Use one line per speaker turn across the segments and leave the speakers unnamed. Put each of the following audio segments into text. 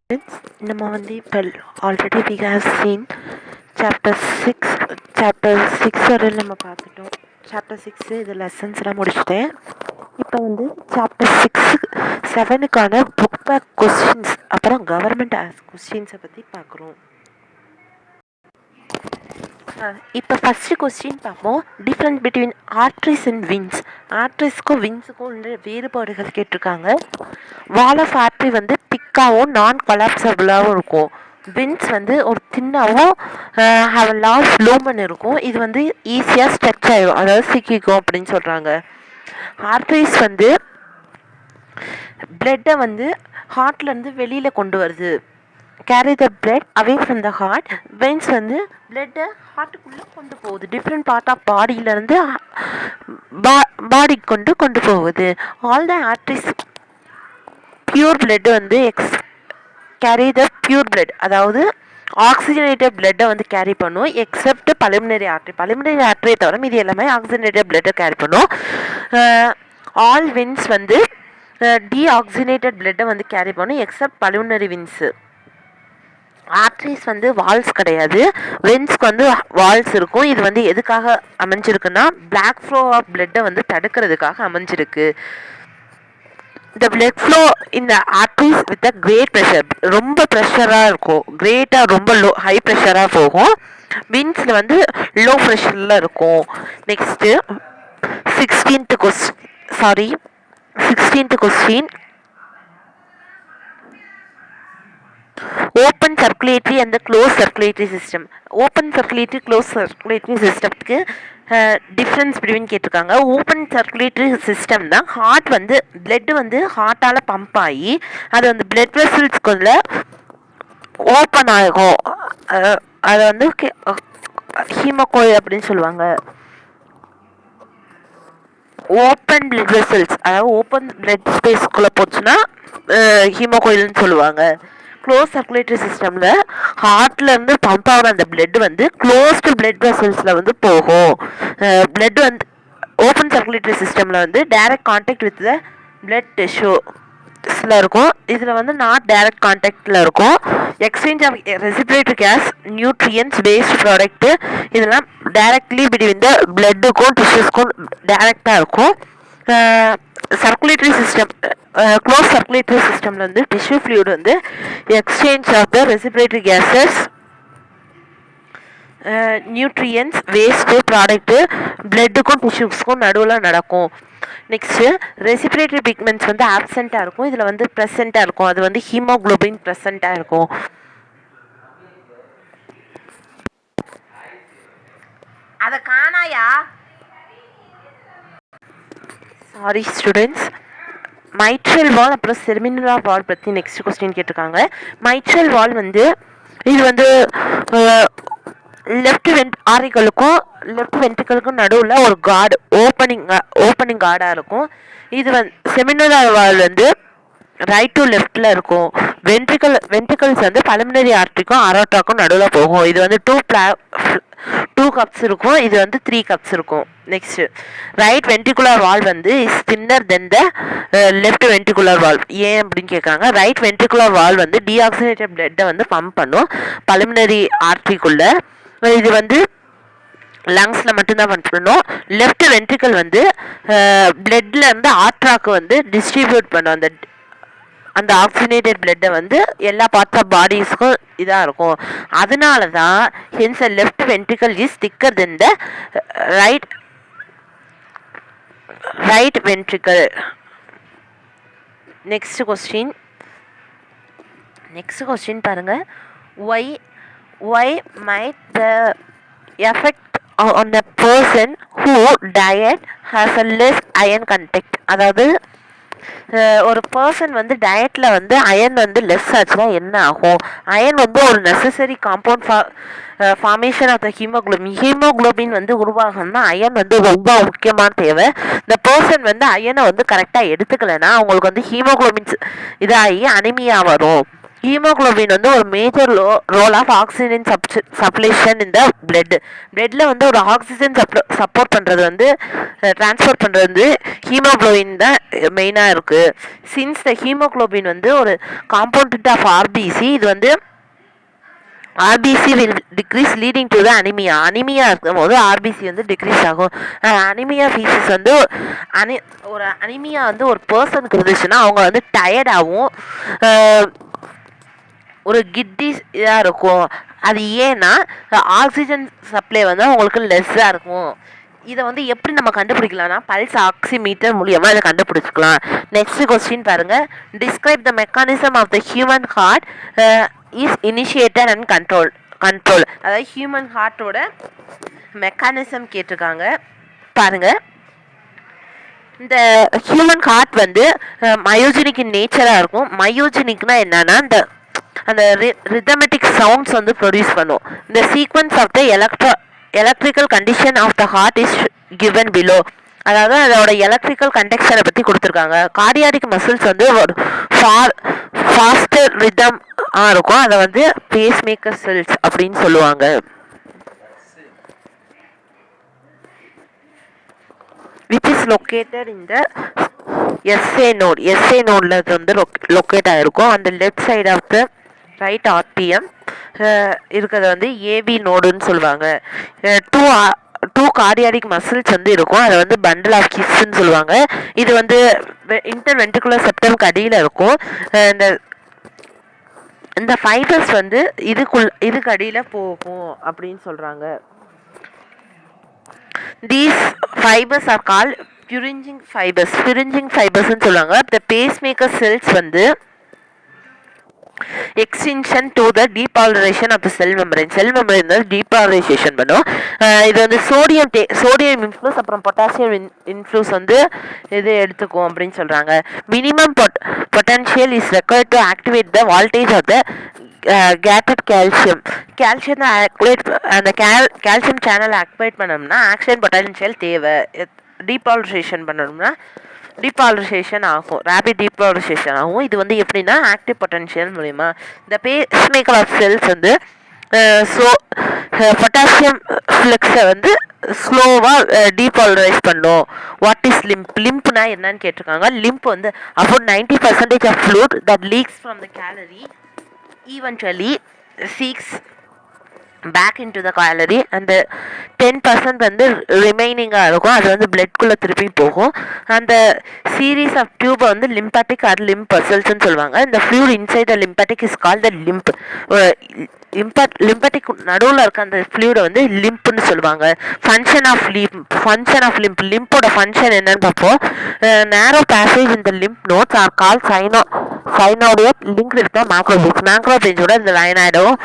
நம்ம வந்து இப்போ already we have seen chapter six வரையில் நம்ம பார்த்துட்டோம். சாப்டர் 6 இது லெசன்ஸ்லாம் முடிச்சுட்டேன். இப்போ வந்து சாப்டர் 7க்கான புக் பேக் கொஸ்டின்ஸ் அப்புறம் கவர்மெண்ட் கொஸ்டின்ஸை பற்றி பார்க்குறோம். இப்போ ஃபஸ்ட்டு கொஸ்டின் பார்ப்போம். Different between arteries and veins. ஆர்ட்ரிஸ்க்கும் விங்ஸுக்கும் உள்ள வேறுபாடுகள் கேட்டிருக்காங்க. வால் ஆஃப் ஆர்ட்ரி வந்து திக்காகவும் நான் கொலாப்சபிளாகவும் இருக்கும். விங்ஸ் வந்து ஒரு தின்னாகவும் ஹாவ் அ லார்ஜ் லூமன் இருக்கும். இது வந்து ஈஸியாக ஸ்ட்ரெச் ஆகிடும், அதாவது சிக்கிக்கும் அப்படின்னு சொல்கிறாங்க. ஆர்ட்ரிஸ் வந்து பிளட்டை வந்து ஹார்ட்லேருந்து வெளியில் கொண்டு வருது. Carry the blood away from the heart. Veins வந்து பிளட்டை ஹார்ட்டுக்குள்ளே கொண்டு போகுது. டிஃப்ரெண்ட் பார்ட் ஆஃப் பாடியிலேருந்து பாடிக்கு கொண்டு போகுது. All the arteries pure blood வந்து கேரி த பியூர் பிளட், அதாவது ஆக்சிஜனேட்டட் பிளட்டை வந்து கேரி பண்ணும். Accept pulmonary artery. பல்மனரி ஆர்ட்ரியை தவிர மீதி எல்லாமே ஆக்சிஜனேட்டட் பிளட்டை கேரி பண்ணும். ஆல் வென்ஸ் வந்து டீஆக்சிஜனேட்டட் பிளட்டை வந்து கேரி பண்ணும் எக்ஸப்ட் பல்மனரி வென்ஸு. ஆர்ட்ரிஸ் வந்து வால்ஸ் கிடையாது, வென்ஸ்க்கு வந்து வால்ஸ் இருக்கும். இது வந்து எதுக்காக அமைஞ்சிருக்குன்னா பிளாக் ஃப்ளோ ஆஃப் பிளட்டை வந்து தடுக்கிறதுக்காக அமைஞ்சிருக்கு. இந்த பிளட் ஃப்ளோ இந்த ஆர்ட்ரிஸ் வித் கிரேட் ப்ரெஷர், ரொம்ப ப்ரெஷராக இருக்கும், கிரேட்டாக ரொம்ப ஹை ப்ரெஷராக போகும். வின்ஸில் வந்து லோ ப்ரெஷரில் இருக்கும். Next 16th question. Open circulatory and close circulatory system. Open circulatory close circulatory சிஸ்டத்துக்கு டிஃப்ரென்ஸ் பிட்வீன் கேட்டிருக்காங்க. ஓப்பன் சர்க்குலேட்டரி சிஸ்டம் தான் ஹார்ட் வந்து பிளட் வந்து ஹார்ட்டால் பம்ப் ஆகி அது வந்து பிளட் வெசல்ஸ்குள்ள ஓப்பன் ஆகும். அதை வந்து ஹீமோகோயில் அப்படின்னு சொல்லுவாங்க. ஓப்பன் பிளட் வெசல்ஸ், அதாவது ஓப்பன் பிளட் ஸ்பேஸ்க்குள்ளே போச்சுன்னா ஹீமோகோயில்னு சொல்லுவாங்க. க்ளோஸ் சர்க்குலேட்டரி சிஸ்டமில் ஹார்ட்லேருந்து பம்ப் ஆகிற அந்த பிளட் வந்து க்ளோஸ்டு பிளட் வெசல்ஸில் வந்து போகும். பிளட் வந்து ஓப்பன் சர்க்குலேட்டரி சிஸ்டமில் வந்து direct contact with the blood டிஷ்யூஸில் இருக்கும். இதில் வந்து நாட் டைரக்ட் கான்டாக்டில் இருக்கும். Exchange of respiratory gas, nutrients, waste product இதெல்லாம் டைரக்ட்லி பிட்வீன் த பிளட்டுக்கும் டிஷ்யூஸ்க்கும் டைரக்டாக இருக்கும். சர்க்குலேட்டரி சிஸ்டம், க்ளோஸ் சர்க்குலேட்டரி சிஸ்டமில் வந்து டிஷ்யூ ஃப்ளூயிட் வந்து exchange of the respiratory gases, nutrients, waste product பிளட்டுக்கும் டிஷ்யூஸ்க்கும் நடுவில் நடக்கும். நெக்ஸ்ட்டு ரெசிபிரேட்டரி பிக்மெண்ட்ஸ் வந்து ஆப்சண்ட்டாக இருக்கும், இதில் வந்து ப்ரெசண்ட்டாக இருக்கும். அது வந்து ஹீமோக்ளோபின் ப்ரெசண்ட்டாக இருக்கும். அதை காணாயா? Sorry students. மைட்ரல் வால் அப்புறம் செர்மினுலா வால் பற்றி நெக்ஸ்ட் கொஸ்டின் கேட்டிருக்காங்க. மைட்ரல் வால் வந்து இது வந்து லெஃப்ட் ஆரிகளுக்கும் லெஃப்ட் வென்ட்ரிக்கலுக்கும் நடுவில் ஒரு கார்டு ஓப்பனிங் கார்டாக இருக்கும். இது வந்து செமினுலா வால் வந்து ரைட் டு லெஃப்டில் இருக்கும். வென்ட்ரிகல்ஸ் வந்து பல்மனரி ஆர்ட்ரிக்கும் அரோட்டாக்கும் நடுவில் போகும். இது வந்து டூ கப்ஸ் இருக்கும், இது வந்து 3 கப்ஸ் இருக்கும். நெக்ஸ்ட் ரைட் வென்ட்ரிகுலர் வால் வந்து is thinner than the left ventricular wall. ஏன் அப்படின்னு கேட்குறாங்க. ரைட் வென்ட்ரிகுலர் வால் வந்து டீஆக்சிஜனேட்டட் பிளட்டை வந்து பம்ப் பண்ணும் பல்மனரி ஆர்ட்ரிக்குள்ள. இது வந்து லங்ஸில் மட்டும்தான் பம்ப் பண்ணும். லெஃப்ட் வென்ட்ரிக்கல் வந்து பிளட்ல இருந்து ஆர்ட்ராக்கு வந்து டிஸ்ட்ரிபியூட் பண்ணும். அந்த ஆக்சிஜனேட்டட் பிளட்டை வந்து எல்லா பார்ட்ஸ் ஆஃப் பாடிஸ்க்கும் இதாக இருக்கும். அதனால தான் hence left ventricle is thicker than the right ventricle. Next question பாருங்க. why might the effect on a person who diet has a less iron content. அதாவது ஒரு பர்சன் வந்து டயட்டில் வந்து அயன் வந்து லெஸ் ஆச்சுன்னா என்ன ஆகும்? அயன் வந்து ஒரு necessary compound formation of the haemoglobin வந்து உருவாகணும்னா அயன் வந்து ரொம்ப முக்கியமான தேவை. இந்த பர்சன் வந்து அயனை வந்து கரெக்டாக எடுத்துக்கலைன்னா அவங்களுக்கு வந்து ஹீமோக்ளோபின்ஸ் இதாகி அனிமியா வரும். ஹீமோகுளோபின் வந்து ஒரு மேஜர் ரோல் ஆஃப் ஆக்சிஜன் சப்ளேஷன் இந்த பிளட்டில் வந்து ஒரு ஆக்சிஜன் சப்போர்ட் பண்ணுறது வந்து டிரான்ஸ்போர்ட் பண்ணுறது வந்து ஹீமோகுளோபின் தான் மெயினாக இருக்குது. சின்ஸ் த ஹீமோகுளோபின் வந்து ஒரு காம்பவுண்ட் ஆஃப் ஆர்பிசி, இது வந்து RBC will decrease leading to the anaemia இருக்கும் போது ஆர்பிசி வந்து டிக்ரீஸ் ஆகும். அனிமியா ஃபீஸஸ் வந்து ஒரு அனிமியா வந்து ஒரு பர்சனுக்கு இருந்துச்சுன்னா அவங்க வந்து டயர்டாகவும் ஒரு இதாக இருக்கும். அது ஏன்னா ஆக்சிஜன் சப்ளை வந்து அவங்களுக்கு லெஸ்ஸாக இருக்கும். இதை வந்து எப்படி நம்ம கண்டுபிடிக்கலாம்னா பல்ஸ் ஆக்சிமீட்டர் மூலியமாக இதை கண்டுபிடிச்சிக்கலாம். நெக்ஸ்ட் கொஸ்டின் பாருங்கள். Describe the mechanism of the human heart is initiated and control. அதாவது ஹியூமன் ஹார்ட்டோட மெக்கானிசம் கேட்டிருக்காங்க பாருங்கள். இந்த ஹியூமன் ஹார்ட் வந்து மயோஜெனிக் நேச்சராக இருக்கும். மயோஜெனிக்னா என்னன்னா அந்த ரிதமெட்டிக் சவுண்ட்ஸ் வந்து ப்ரொடியூஸ் பண்ணும். இந்த sequence of the electrical condition of the heart is given below. அதாவது அதோட எலக்ட்ரிக்கல் கண்டக்ஷனை பற்றி கொடுத்துருக்காங்க. கார்டியாடிக் மசில்ஸ் வந்து ஒரு ஃபாஸ்டர் ரிதம் இருக்கும். அதை வந்து பேஸ் மேக்கர் செல்ஸ் அப்படின்னு சொல்லுவாங்க. which is located in the SA node. SA nodeல இது வந்து லொக்கேட் ஆகிருக்கும். அந்த left side of the right RPM இருக்கிறது வந்து ஏவி நோடுன்னு சொல்லுவாங்க. டூ கார்டியாடிக் மசில்ஸ் வந்து இருக்கும். அதை வந்து பண்டில் ஆஃப் கிஸ்ன்னு சொல்லுவாங்க. இது வந்து இன்டர்வென்ட்ரிகுலர் செப்டம்க்கு அடியில் இருக்கும். இந்த ஃபைபர்ஸ் வந்து இதுக்கு அடியில் போகும் அப்படின்னு சொல்கிறாங்க. These fibers are called Purkinje fibers. Purkinje fibers ன்னு சொல்லுவாங்க. The pacemaker cells வந்து extension to the depolarization of the cell membrane. Cell membrane வந்து depolarization பண்ணும். இது வந்து சோடியம் இன்ஃப்ளூஸ் அப்புறம் பொட்டாசியம் இன்ஃப்ளூஸ் வந்து இது எடுத்துக்கும் அப்படின்னு சொல்கிறாங்க. Minimum potential is required to activate the voltage of the gated calcium. Calcium activate அந்த கால்சியம் சேனலை ஆக்டிவேட் பண்ணோம்னா ஆக்ஷன் பொட்டன்ஷியல் தேவை. டீபாலரைசேஷன் பண்ணணும்னா டீபாலரைசேஷன் ஆகும், ரேபிட் டீபாலரைசேஷன் ஆகும். இது வந்து எப்படின்னா ஆக்டிவ் பொட்டன்ஷியல் மூலிமா இந்த பேஸ்மேக்கர் ஆஃப் செல்ஸ் வந்து பொட்டாசியம் ஃப்ளக்ஸை வந்து ஸ்லோவாக டீபாலரைஸ் பண்ணும். வாட் இஸ் லிம்ப்னா என்னன்னு கேட்டிருக்காங்க. லிம்ப் வந்து about 90% of fluid that leaks from the gallery eventually seeks back into the calorie and 10% வந்து ரிமைனிங்காக இருக்கும். அது வந்து பிளட்குள்ளே திருப்பி போகும். அந்த சீரீஸ் ஆஃப் டியூபை வந்து லிம்பாட்டிக் ஆர் லிம்ப் வெசல்ஸ்ன்னு சொல்லுவாங்க. இந்த fluid inside the lymphatic is called the lymph. Lymphatic நடுவில் இருக்க அந்த ஃப்ளூயிடை வந்து லிம்ப்னு சொல்லுவாங்க. ஃபங்க்ஷன் ஆஃப் லிம்போட ஃபங்க்ஷன் என்னன்னு பார்ப்போம். நேரோ பேசேஜ் இந்த lymph nodes are call sinusoid link with மேக்ரோபேஜோட இந்த லைனாய்டும்.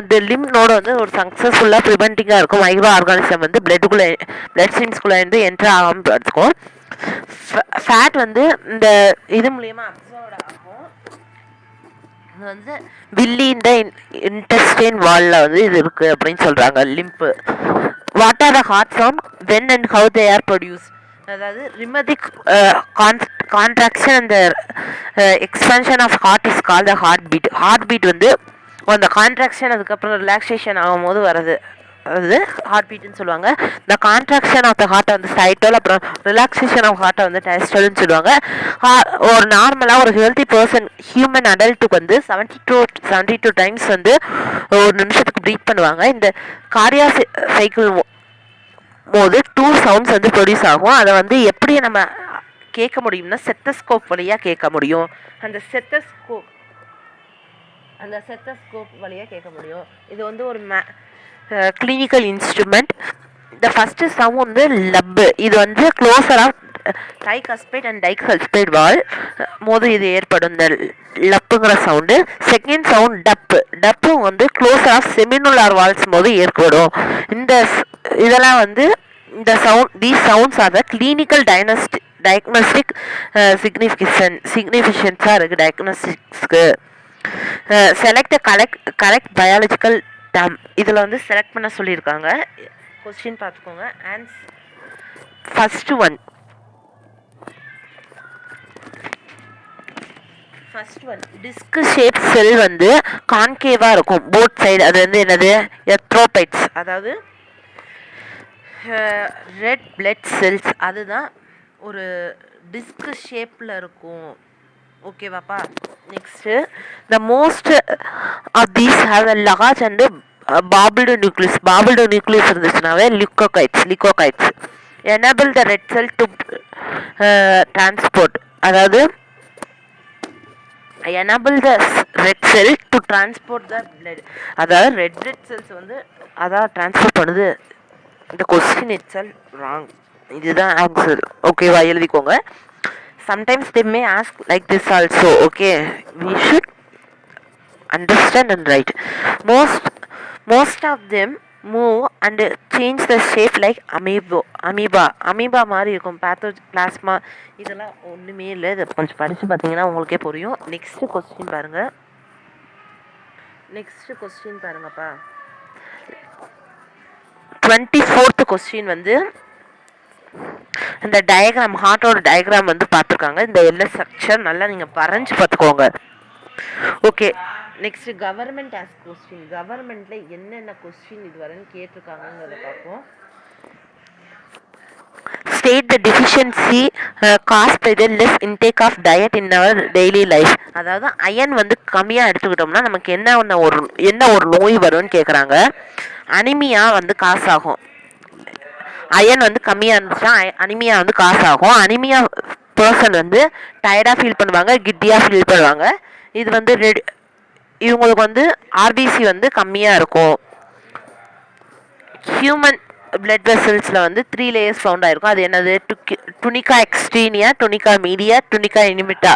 இந்த லிம்ப் நோடு வந்து ஒரு சக்ஸஸ்ஃபுல்லாக ப்ரிவென்டிங்காக இருக்கும். மைக்ரோ ஆர்கானிசம் வந்து பிளட் ஸ்ட்ரீம்ஸ்குள்ளே இருந்து என்ட்ரு ஆகாமல் பார்த்துக்கும். ஃபேட் வந்து இந்த இது மூலயமா அப்சர்வ் ஆகும். இது வந்து வில்லி இந்த இன்டெஸ்டைன் வாலில் வந்து இது இருக்குது அப்படின்னு சொல்கிறாங்க. Lymph. What are the heart sound when and how they are produce. அதாவது ரிமதிக் கான்ட்ராக்ஷன் அந்த expansion of heart is call the heart beat வந்து அந்த கான்ட்ராக்ஷன் அதுக்கப்புறம் ரிலாக்ஸேஷன் ஆகும்போது வர்றது அது ஹார்ட் பீட்னு சொல்லுவாங்க. இந்த கான்ட்ராக்ஷன் ஆஃப் த ஹார்ட்டை வந்து சைட்டோல், அப்புறம் ரிலாக்ஸேஷன் ஆஃப் ஹார்ட்டை வந்து டயஸ்டோல்னு சொல்லுவாங்க. ஒரு நார்மலாக ஒரு ஹெல்த்தி பர்சன் ஹியூமன் அடல்ட்டுக்கு வந்து 72 டைம்ஸ் வந்து ஒரு நிமிஷத்துக்கு ப்ரீத் பண்ணுவாங்க. இந்த கார்டியா சைக்கிள் போது 2 சவுண்ட்ஸ் வந்து ப்ரொடியூஸ் ஆகும். அதை வந்து எப்படி நம்ம கேட்க முடியும்னா செத்தஸ்கோப் வழியாக கேட்க முடியும். அந்த செத்தஸ்கோப் வழியாக கேட்க முடியும். இது வந்து ஒரு கிளினிக்கல் இன்ஸ்ட்ருமெண்ட். இந்த ஃபஸ்ட்டு சவுண்ட் வந்து லப்பு. இது வந்து க்ளோசர் ஆஃப் டைகஸ்பைட் அண்ட் டைகஸ்பைட் வால் போது இது ஏற்படும் இந்த லப்புங்கிற சவுண்டு. செகண்ட் சவுண்ட் டப்பு வந்து க்ளோசர் ஆஃப் செமினுலார் வால்ஸ் போது ஏற்படும். இதெல்லாம் வந்து இந்த these sounds are the clinical diagnostic சிக்னிஃபிகன்ஸாக இருக்குது டயக்னோஸ்டிக்ஸ்க்கு. Select correct biological term. இதில் வந்து செலக்ட் பண்ண சொல்லியிருக்காங்க. கொஸ்டின் பார்த்துக்கோங்க. First first one disc shape cell வந்து கான்கேவாக இருக்கும் போத் சைடு. அது வந்து என்னது எத்ரோபைட்ஸ், அதாவது ரெட் பிளட் செல்ஸ், அதுதான் ஒரு டிஸ்க் ஷேப்பில் இருக்கும். ஓகேவாப்பா. Next the most of these have a large and bubbled nucleus. Bubbled nucleus இருந்துச்சுனாவே leucocytes enable the red cell to transport, அதாவது enable the red cell to transport the blood, அதாவது red cells வந்து அதான் transport பண்ணுது. இந்த question it cell wrong. இதுதான் answer. ஓகேவா, எழுதிக்கோங்க. Sometimes they may ask like this also. Okay, we should understand and write. Most of them move and change the shape like amoeba மாதிரி இருக்கும். Plasma இதெல்லாம் ஒன்றுமே இல்லை. இதை கொஞ்சம் படித்து பார்த்தீங்கன்னா உங்களுக்கே புரியும். நெக்ஸ்ட் கொஸ்டின் பாருங்கப்பா. 24th கொஸ்டின் வந்து இந்த டயக்ராம், ஹார்ட்டோட டயக்ராம் வந்து பார்த்துருக்காங்க. இந்த எல்லா ஸ்ட்ரக்சர் நல்லா நீங்கள் வரைஞ்சி பார்த்துக்கோங்க. Okay, next government as question. கவர்மெண்ட்டில் என்னென்ன கொஸ்டின் இது வரைன்னு கேட்டிருக்காங்கிறத பார்ப்போம். State the deficiency caused by the less intake of diet in our daily life. அதாவது அயன் வந்து கம்மியாக எடுத்துக்கிட்டோம்னா நமக்கு என்ன ஒரு நோய் வரும்னு கேட்குறாங்க. அனிமியா வந்து காசாகும். அயன் வந்து கம்மியாக இருந்துச்சுன்னா அனிமியா வந்து காசாகும். அனிமியா பர்சன் வந்து டயர்டாக ஃபீல் பண்ணுவாங்க, கிட்டியாக ஃபீல் பண்ணுவாங்க. இது வந்து இவங்களுக்கு வந்து ஆர்பிசி வந்து கம்மியாக இருக்கும். ஹியூமன் பிளட் வெசல்ஸில் வந்து 3 லேயர்ஸ் ஃபவுண்ட் ஆகிருக்கும். அது என்னது? Tunica externa, tunica media, tunica intima.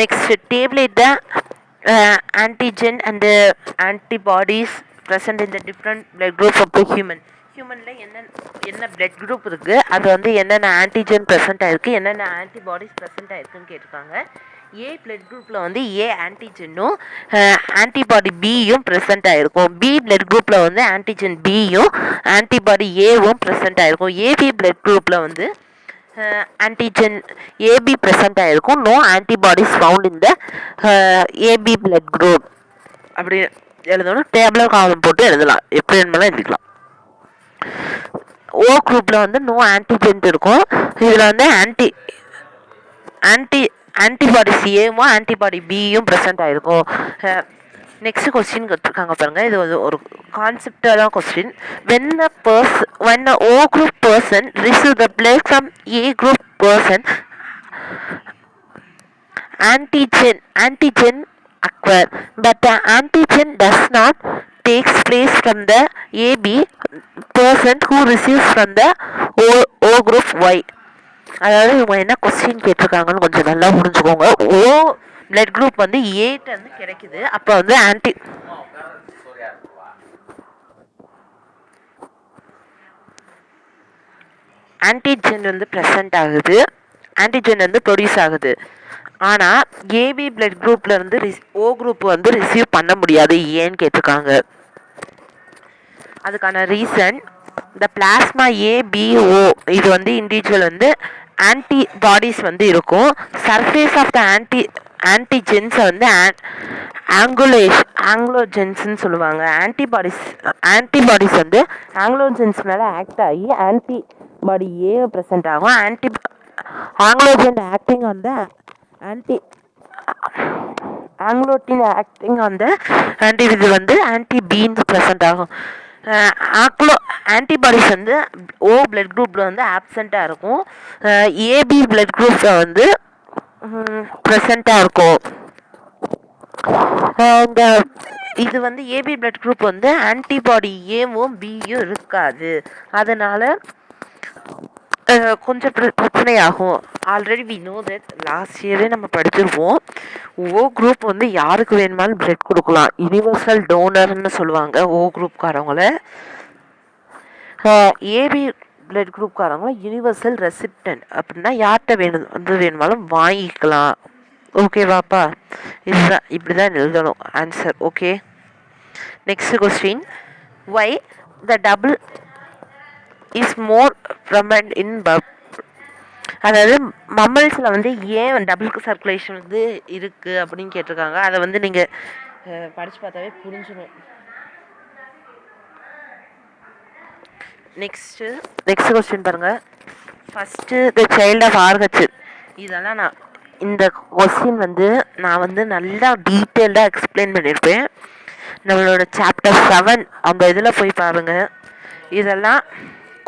Next tablet the antigen and antibodies present in the different blood groups of the human. ஹியூமனில் என்ன பிளட் குரூப் இருக்குது, அது வந்து என்னென்ன ஆன்டிஜன் ப்ரெசென்ட் ஆகிருக்கு, என்னென்ன ஆன்டிபாடிஸ் ப்ரெசென்ட் ஆகிருக்குன்னு கேட்டிருக்காங்க. ஏ பிளட் குரூப்பில் வந்து ஏ ஆன்டிஜனும் ஆன்டிபாடி பியும் ப்ரெசென்ட் ஆகிருக்கும். பி பிளட் குரூப்பில் வந்து ஆன்டிஜன் பியும் ஆன்டிபாடி ஏவும் ப்ரெசென்ட் ஆகிருக்கும். ஏபி பிளட் குரூப்பில் வந்து ஆன்டிஜன் ஏபி ப்ரெசென்ட் ஆகிருக்கும். No antibodies found in the AB blood group. அப்படி எழுதணும். டேபிளர் காலம் போட்டு எழுதலாம், எப்படி வேணுமாலும் எழுதிக்கலாம். ஓ குரூப்பில் வந்து நோ ஆன்டிஜென்ட் இருக்கும். இதில் வந்து ஆன்டிபாடிஸ் ஏவும் ஆன்டிபாடி பியும் ப்ரெசென்ட் ஆகிருக்கும். நெக்ஸ்ட் கொஸ்டின் கொடுத்துருக்காங்க பாருங்க. இது வந்து ஒரு கான்செப்டான question. when a O group person receive the blood from A group person, antigen acquire, but the antigen does not takes place from the AB person who receives from the O group Y. அதாவது இவங்க என்ன question கேட்டிருக்காங்கன்னு கொஞ்சம் நல்லா புரிஞ்சுக்கோங்க. ஓ blood group வந்து ஏட்ட வந்து கிடைக்குது. அப்போ வந்து ஆன்டிஜென் வந்து ப்ரெசென்ட் ஆகுது, ஆன்டிஜென் வந்து ப்ரொடியூஸ் ஆகுது. ஆனால் ஏபி பிளட் குரூப்ல இருந்து ஓ குரூப் வந்து ரிசீவ் பண்ண முடியாது. ஏன்னு கேட்டிருக்காங்க. அதுக்கான ரீசன் இந்த பிளாஸ்மா ஏபிஓ இது வந்து இண்டிவிஜுவல் வந்து ஆன்டிபாடிஸ் வந்து இருக்கும். சர்ஃபேஸ் ஆஃப் த ஆன்டிஜென்ஸை வந்து ஆங்குலோஜென்ஸ்ன்னு சொல்லுவாங்க. ஆன்டிபாடிஸ் வந்து ஆங்குலோஜென்ஸ் மேலே ஆக்ட் ஆகி ஆன்டிபாடி ஏ ப்ரெசென்ட் ஆகும். ஆங்குலோஜன் ஆக்டிங் ஆன் த ஆன்டிவிது வந்து ஆன்டி பீன்னு ப்ரெசென்ட் ஆகும். ஆன்டிபாடிஸ் வந்து ஓ பிளட் குரூப்பில் வந்து ஆப்சண்ட்டாக இருக்கும். ஏபி பிளட் குரூப்பில் வந்து ப்ரெசண்ட்டாக இருக்கும். இந்த இது வந்து ஏபி பிளட் குரூப் வந்து ஆன்டிபாடி ஏவும் பியும் இருக்காது. அதனால் கொஞ்சம் பிரச்சனையாகும். Already we know that, last இயரே நம்ம படிச்சிருப்போம். ஓ குரூப் வந்து யாருக்கு வேணுமாலும் பிளட் கொடுக்கலாம். யூனிவர்சல் டோனர்னு சொல்லுவாங்க ஓ குரூப்காரவங்கள. ஏபி பிளட் குரூப்காரவங்க யூனிவர்சல் ரெசிப்டன்ட். அப்படின்னா யார்கிட்ட வேணுமாலும் வாங்கிக்கலாம். ஓகேவாப்பா, இதுதான் இப்படி தான் எழுதணும் answer. Okay, next question. Why the double is more prominent in அதாவது மம்மல்ஸில் வந்து ஏன் டபுள் சர்க்குலேஷன் வந்து இருக்குது அப்படின்னு கேட்டிருக்காங்க. அதை வந்து நீங்கள் படித்து பார்த்தாவே புரிஞ்சிடும். நெக்ஸ்ட் கொஸ்டின் பாருங்கள். First the child of Rh. இதெல்லாம் இந்த கொஸ்டின் வந்து நான் வந்து நல்லா டீட்டெயில்டாக எக்ஸ்பிளைன் பண்ணியிருப்பேன். நம்மளோட சாப்டர் 7 அந்த இதில் போய் பாருங்கள். இதெல்லாம்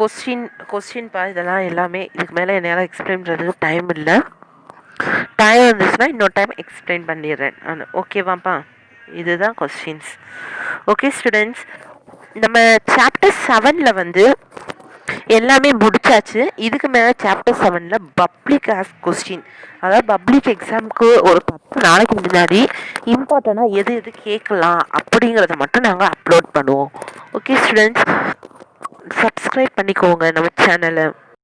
கொஸ்டின்ப்பா. இதெல்லாம் எல்லாமே இதுக்கு மேலே என்னால் எக்ஸ்பிளைன் பண்ணுறதுக்கு டைம் இல்லை. டைம் வந்துச்சுன்னா இன்னொரு டைம் எக்ஸ்பிளைன் பண்ணிடுறேன் நான். ஓகேவாப்பா? இதுதான் கொஸ்டின்ஸ். ஓகே ஸ்டூடெண்ட்ஸ், நம்ம சாப்டர் 7 வந்து எல்லாமே முடிச்சாச்சு. இதுக்கு மேலே சாப்டர் 7 பப்ளிக் ஆஸ்க் கொஸ்டின், அதாவது பப்ளிக் எக்ஸாமுக்கு ஒரு 10 நாளைக்கு முன்னாடி இம்பார்ட்டண்ட்டாக எது எது கேட்கலாம் அப்படிங்கிறத மட்டும் நாங்கள் அப்லோட் பண்ணுவோம். ஓகே ஸ்டூடெண்ட்ஸ், சப்ஸ்கிரைப் பண்ணிக்கோங்க நம்ம சேனலை.